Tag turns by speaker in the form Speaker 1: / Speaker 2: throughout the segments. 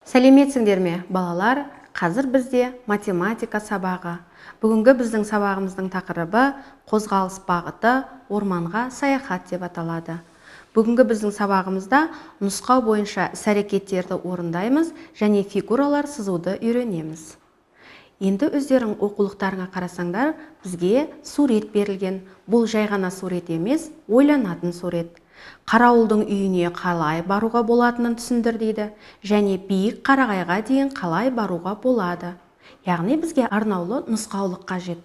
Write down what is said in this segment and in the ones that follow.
Speaker 1: Сәлеметсіңдер ме, балалар? Қазір бізде математика сабағы. Бүгінгі біздің сабағымыздың тақырыбы қозғалыс бағыты орманға саяхат деп аталады. Бүгінгі біздің сабағымызда нұсқау бойынша іс-әрекеттерді орындаймыз және фигуралар сызуды үйренеміз. Енді өздерің оқулықтарыңа қарасаңдар, бізге сурет берілген. Бұл жай ғана сурет емес, ойланатын сурет. Қарауылдың үйіне қалай баруға болатынын түсіндір дейді, және биік қарағайға дейін қалай баруға болады. Яғни бізге арнаулы нұсқаулық қажет.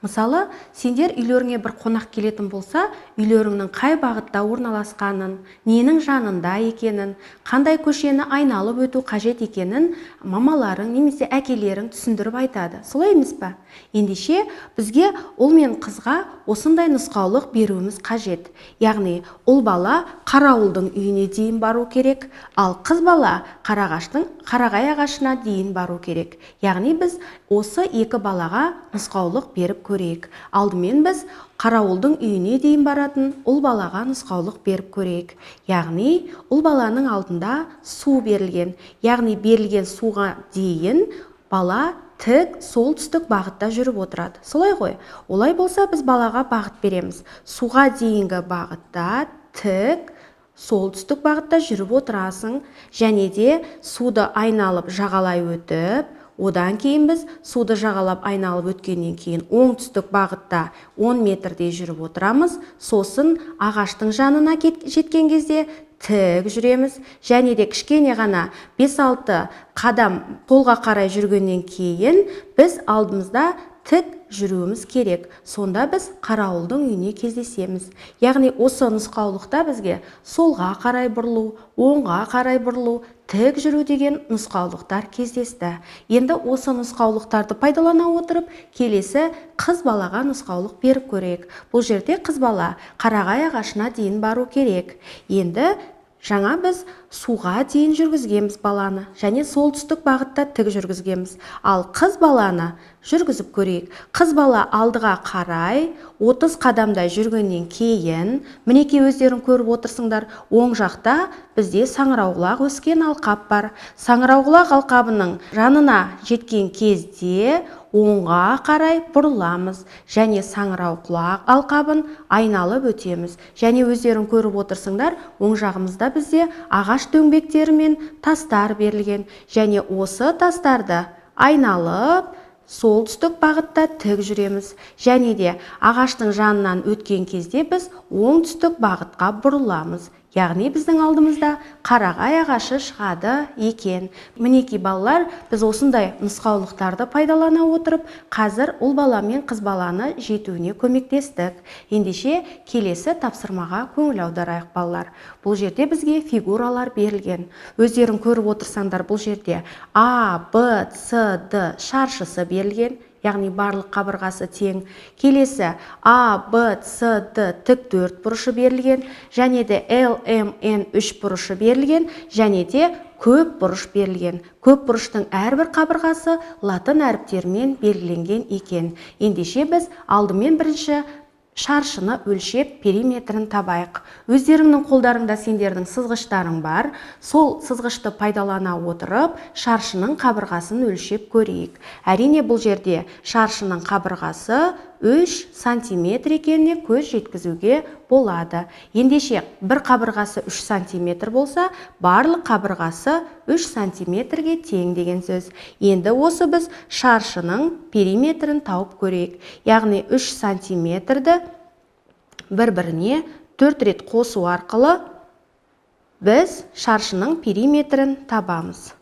Speaker 1: Мысалы, сендер үйлеріңе бір қонақ келетін болса, үйлеріңнің қай бағытта орналасқанын, ненің жанында екенін, қандай көшені айналып өту қажет екенін мамаларың немесе әкелерің түсіндіріп айтады. Солай емес пе? Ендеше бізге ұл мен қызға осындай нұсқаулық беруіміз қажет. Яғни ұл бала қарауылдың үйіне дейін бару керек, ал қыз бала қарағай ағашына дейін бару керек. Яғни біз осы екі балаға нұсқаулық беріп көрейік. Алдымен біз қарауылдың үйіне дейін баратын ұл балаға нұсқаулық беріп көрейік. Яғни ұл баланың алдында су берілген. Яғни берілген суға дейін бала тік солтүстік бағытта жүріп отырады. Солай ғой? Олай болса біз балаға бағыт береміз. Суға дейінгі бағытта тік солтүстік бағытта жүріп отырасың, және де суды айналып жағалай өтіп, одан кейін біз суды жағалап айналып өткеннен кейін оңтүстік бағытта 10 метрдей жүріп отырамыз. Сосын ағаштың жанына жеткен кезде тік жүреміз, және де кішкене ғана 5-6 қадам солға қарай жүргеннен кейін біз алдымызда тік жүруіміз керек. Сонда біз қарауылдың үйіне кездесеміз. Яғни осы нұсқаулықта бізге солға қарай бұрылу, оңға қарай бұрылу, тік жүру деген нұсқаулықтар кездесті. Енді осы нұсқаулықтарды пайдалана отырып, келесі қыз балаға нұсқаулық беріп көрейік. Бұл жерде қыз бала қарағай ағашына дейін бару керек. Енді жаңа біз суға дейін жүргізгеміз баланы, және солтүстік бағытта тік жүргізгеміз. Ал қыз баланы жүргізіп көрейік. Қыз бала алдыға қарай 30 қадамдай жүргеннен кейін, мінеки өздерің көріп отырсыңдар, оң жақта бізде саңырауқұлақ өскен алқап бар. Саңырауқұлақ алқабының жанына жеткен кезде оңға қарай бұрыламыз, және саңырауқұлақ алқабын айналып өтеміз. Және өздерің көріп отырсыңдар, оң жағымызда бізде ағаш дөңбектері мен тастар берілген, және осы тастарды айналып солтүстік бағытта тік жүреміз, және де ағаштың жанынан өткен кезде біз оңтүстік бағытқа бұрыламыз. Яғни біздің алдымызда қарағай ағашы шығады екен. Мінеки балалар, біз осындай нұсқаулықтарды пайдалана отырып, қазір ұл бала мен қыз баланы жетуіне көмектестік. Ендеше келесі тапсырмаға көңіл аударайық балалар. Бұл жерде бізге фигуралар берілген. Өздерің көріп отырсаңдар, бұл жерде А, Б, С, Д шаршысы берілген. Яғни барлық қабырғасы тең. Келесі А, Б, С, Д тік төрт бұрышы берілген, және де Л, М, Н үш бұрышы берілген, және де көп бұрыш берілген. Көп бұрыштың әрбір қабырғасы латын әріптерімен белгіленген екен. Ендеше біз алдымен бірінші шаршыны өлшеп периметрін табайық. Өздеріңнің қолдарында сендердің сызғыштарың бар. Сол сызғышты пайдалана отырып, шаршының қабырғасын өлшеп көрейік. Әрине бұл жерде шаршының қабырғасы 3 сантиметр екеніне көз жеткізуге болады. Ендеше бір қабырғасы 3 сантиметр болса, барлық қабырғасы 3 сантиметрге тең деген сөз. Енді осы біз шаршының периметрін тауып көрейік. Яғни 3 сантиметрді бір-біріне 4 рет қосу арқылы біз шаршының периметрін табамыз.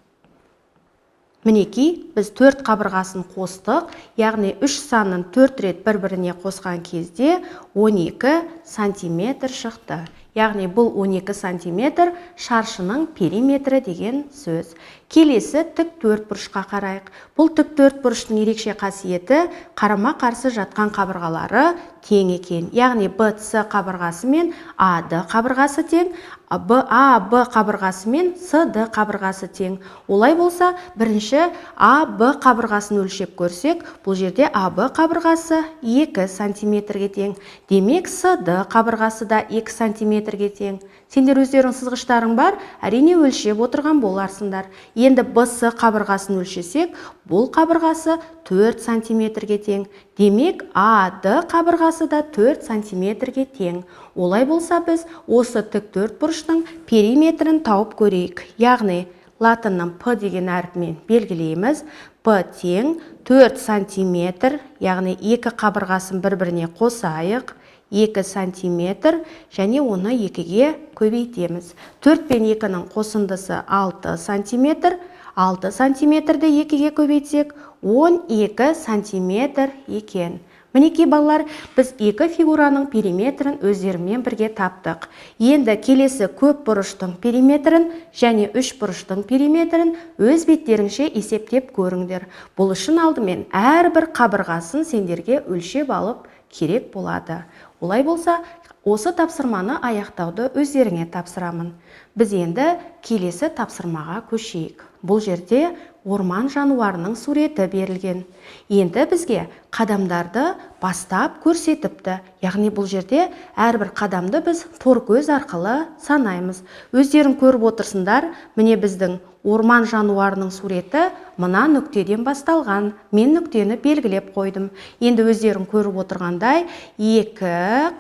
Speaker 1: Мінеки, біз 4 қабырғасын қостық, яғни 3 санын 4 рет бір-біріне қосқан кезде 12 сантиметр шықты. Яғни бұл 12 сантиметр шаршының периметрі деген сөз. Келесі тік төрт бұрышқа қарайық. Бұл тік төрт бұрыштың ерекше қасиеті қарама қарсы жатқан қабырғалары тең екен. Яғни БЦ қабырғасы мен АД қабырғасы тең, АБ қабырғасы мен СД қабырғасы тең. Олай болса, бірінші АБ қабырғасын өлшеп көрсек, бұл жерде АБ қабырғасы 2 сантиметрге тең. Демек, СД қабырғасы да 2 сантиметр сантиметрге тең. Сендер өздерің сызғыштарың бар, әрине өлшеп отырған боларсыңдар. Енді BC қабырғасын өлшесек, бұл қабырғасы 4 сантиметрге тең. Демек, AD қабырғасы да 4 сантиметрге тең. Олай болса біз осы тіктөрт бұрыштың периметрін тауып көрейік. Яғни, латынның P деген әріпімен белгілейміз. P тең 4 сантиметр, яғни екі қабырғасын бір-біріне қосайық. 2 сантиметр және оны 2-ге көбейтеміз. 4 пен 2-ның қосындысы 6 сантиметр. 6 сантиметрді 2-ге көбейтсек, 12 сантиметр екен. Мінекей балалар, біз екі фигураның периметрін өздерімен бірге таптық. Енді келесі көп бұрыштың периметрін және үш бұрыштың периметрін өз беттеріңше есептеп көріңдер. Бұл үшін алдымен әрбір қабырғасын сендерге өлшеп алып керек болады. Олай болса, осы тапсырманы аяқтауды өздеріңе тапсырамын. Біз енді келесі тапсырмаға көшейік. Бұл жерде орман жануарының суреті берілген. Енді бізге қадамдарды бастап көрсетіпті. Яғни бұл жерде әрбір қадамды біз торкөз арқылы санаймыз. Өздерің көріп отырсыңдар, міне біздің орман жануарының суреті мына нүктеден басталған. Мен нүктені белгілеп қойдым. Енді өздерің көріп отырғандай, екі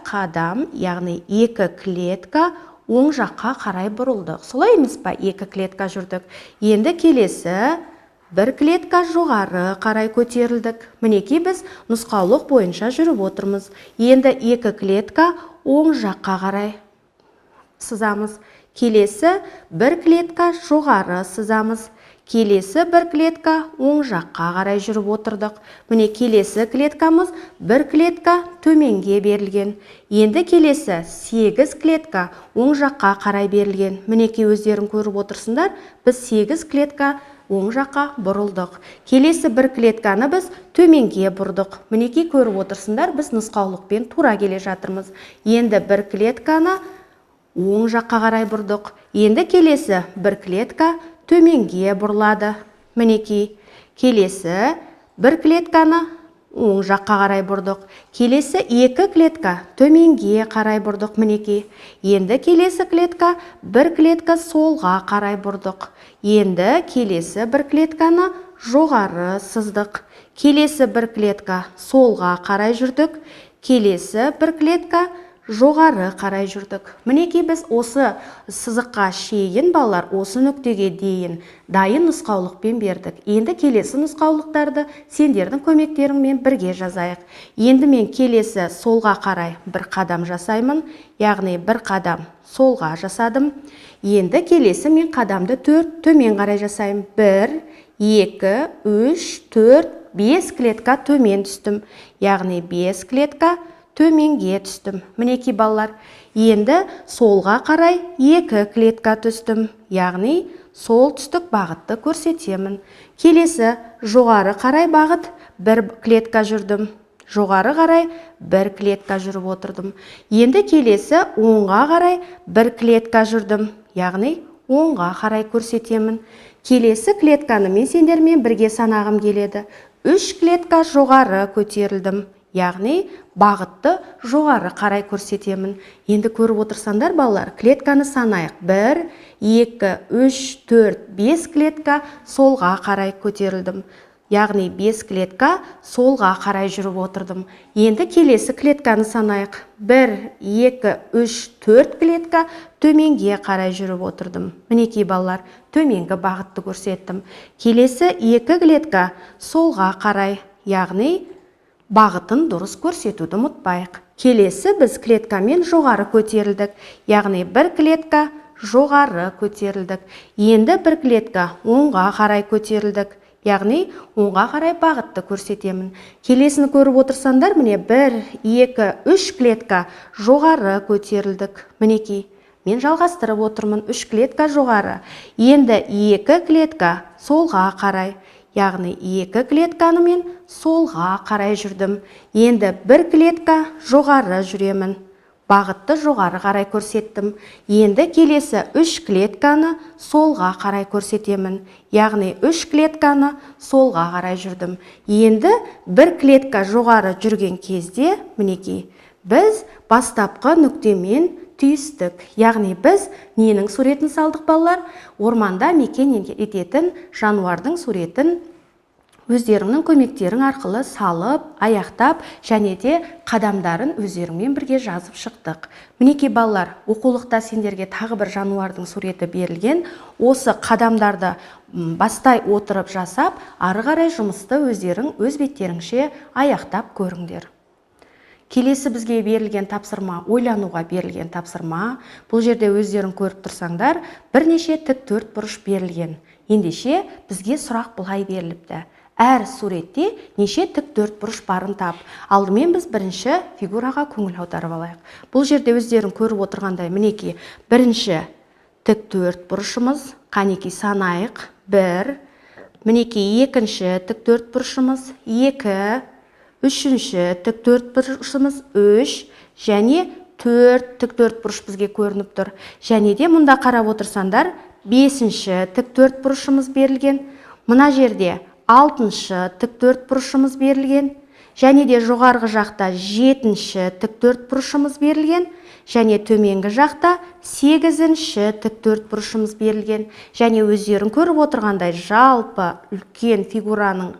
Speaker 1: қадам, яғни екі клетка оң жаққа қарай бұрылдық. Солай емес па? Екі клетка жүрдік. Енді келесі бір клетка жоғары қарай көтерілдік. Мінекей біз нұсқаулық бойынша жүріп отырмыз. Енді екі клетка оң жаққа қарай сызамыз. Келесі бір клетка жоғары сызамыз. Келесі бір клетка оң жаққа қарай жүріп отырдық. Міне келесі клеткамыз бір клетка төменге берілген. Енді келесі 8 клетка оң жаққа қарай берілген. Мінекей өздерің көріп отырсыңдар, біз 8 клетка оң жаққа бұрылдық. Келесі бір клетканы біз төменге бұрдық. Мінекей көріп отырсыңдар, біз нұсқаулықпен тура келе жатырмыз. Енді бір клетканы оң жаққа қарай бұрдық. Енді келесі бір клетка төменге бұрылады. Мінекей келесі бір клетканы оң жаққа қарай бұрдық. Келесі екі клетка төменге қарай бұрдық. Мінекей. Енді келесі клетка бір клетка солға қарай бұрдық. Енді келесі бір клетканы жоғары сыздық. Келесі бір клетка солға қарай жүрдік. Келесі бір клетка жоғары қарай жүрдік. Мінекей біз осы сызыққа шейін балалар осы нүктеге дейін дайын нұсқаулықпен бердік. Енді келесі нұсқаулықтарды сендердің көмектеріңмен бірге жазайық. Енді мен келесі солға қарай бір қадам жасаймын. Яғни бір қадам солға жасадым. Енді келесі мен қадамды төмен қарай жасаймын. 1, 2, 3, 4, 5 клетка төмен түстім. Яғни 5 клетка төменге түстім. Мінекей балалар, енді солға қарай 2 клетка түстім. Яғни сол түстік бағытты көрсетемін. Келесі жоғары қарай бағыт 1 клетка жүрдім. Жоғары қарай 1 клетка жүріп отырдым. Енді келесі оңға қарай 1 клетка жүрдім. Яғни оңға қарай көрсетемін. Келесі клетканы мен сендермен бірге санағым келеді. 3 клетка жоғары көтерілдім. Яғни бағытты жоғары қарай көрсетемін. Енді көріп отырсаңдар балалар, клетканы санайық. 1, 2, 3, 4, 5 клетка солға қарай көтерілдім. Яғни 5 клетка солға қарай жүріп отырдым. Енді келесі клетканы санайық. 1, 2, 3, 4 клетка төменге қарай жүріп отырдым. Мінекей балалар, төменгі бағытты көрсеттім. Келесі 2 клетка солға қарай, яғни бағытын дұрыс көрсетуді ұмытпайық. Келесі біз клеткамен жоғары көтерілдік. Яғни 1 клетка жоғары көтерілдік. Енді 1 клетка оңға қарай көтерілдік. Яғни оңға қарай бағытты көрсетемін. Келесіні көріп отырсаңдар, міне 1, 2, 3 клетка жоғары көтерілдік. Мінекей, мен жалғастырып отырмын. 3 клетка жоғары. Енді 2 клетка солға қарай. Яғни 2 клетканы мен солға қарай жүрдім. Енді 1 клетка жоғары жүремін. Бағытты жоғары қарай көрсеттім. Енді келесі 3 клетканы солға қарай көрсетемін. Яғни 3 клетканы солға қарай жүрдім. Енді 1 клетка жоғары жүрген кезде, мінекей, біз бастапқы нүктемен түйістік. Яғни біз ненің суретін салдық балалар? Орманда мекен ететін жануардың суретін өздеріңнің көмектерің арқылы салып, аяқтап, және де қадамдарын өздеріңмен бірге жазып шықтық. Мінекей балалар, оқулықта сендерге тағы бір жануардың суреті берілген. Осы қадамдарды бастай отырып жасап, ары қарай жұмысты өздерің өз беттеріңше аяқтап көріңдер. Келесі бізге берілген тапсырма, ойлануға берілген тапсырма. Бұл жерде өздерің көріп тұрсаңдар, бірнеше тік төртбұрыш берілген. Ендеше бізге сұрақ былай беріліпті. Әр суретте неше тік төртбұрыш барын тап. Алдымен біз бірінші фигураға көңіл аударып алайық. Бұл жерде өздерің көріп отырғандай, мінекей, бірінші тік төртбұрышымыз, қанекей санайық, 1, мінекей екінші тік төртбұрышымыз, 2, үшінші тік төртбұрышымыз, 3, және 4 тік төртбұрыш бізге көрініп тұр. Және де мұнда қарап отырсаңдар, 5-ші тік төртбұрышымыз берілген. Мына жерде 6-шы тік төртбұрышымыз берілген. Және де жоғарғы жақта 7-ші тік төртбұрышымыз берілген. Және төменгі жақта 8-ші тік төртбұрышымыз берілген. Және өздерің көріп отырғандай жалпы үлкен фигураның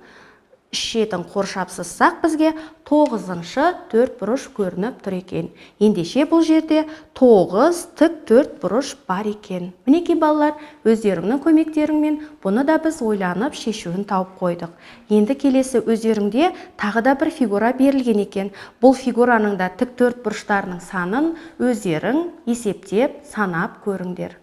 Speaker 1: шетін қоршап сызсақ, бізге 9-шы төртбұрыш көрініп тұр екен. Ендеше бұл жерде 9 тік төртбұрыш бар екен. Мінекей балалар, өздеріңнің көмектеріңмен бұны да біз ойланып шешуін тауып қойдық. Енді келесі өздеріңде тағы да бір фигура берілген екен. Бұл фигураның да тік төртбұрыштарының санын өздерің есептеп, санап көріңдер.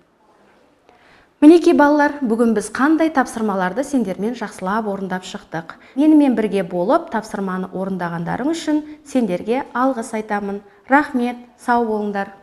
Speaker 1: Мінекей балалар, бүгін біз қандай тапсырмаларды сендермен жақсылап орындап шықтық. Менімен бірге болып, тапсырманы орындағандарың үшін сендерге алғыс айтамын. Рахмет, сау болыңдар.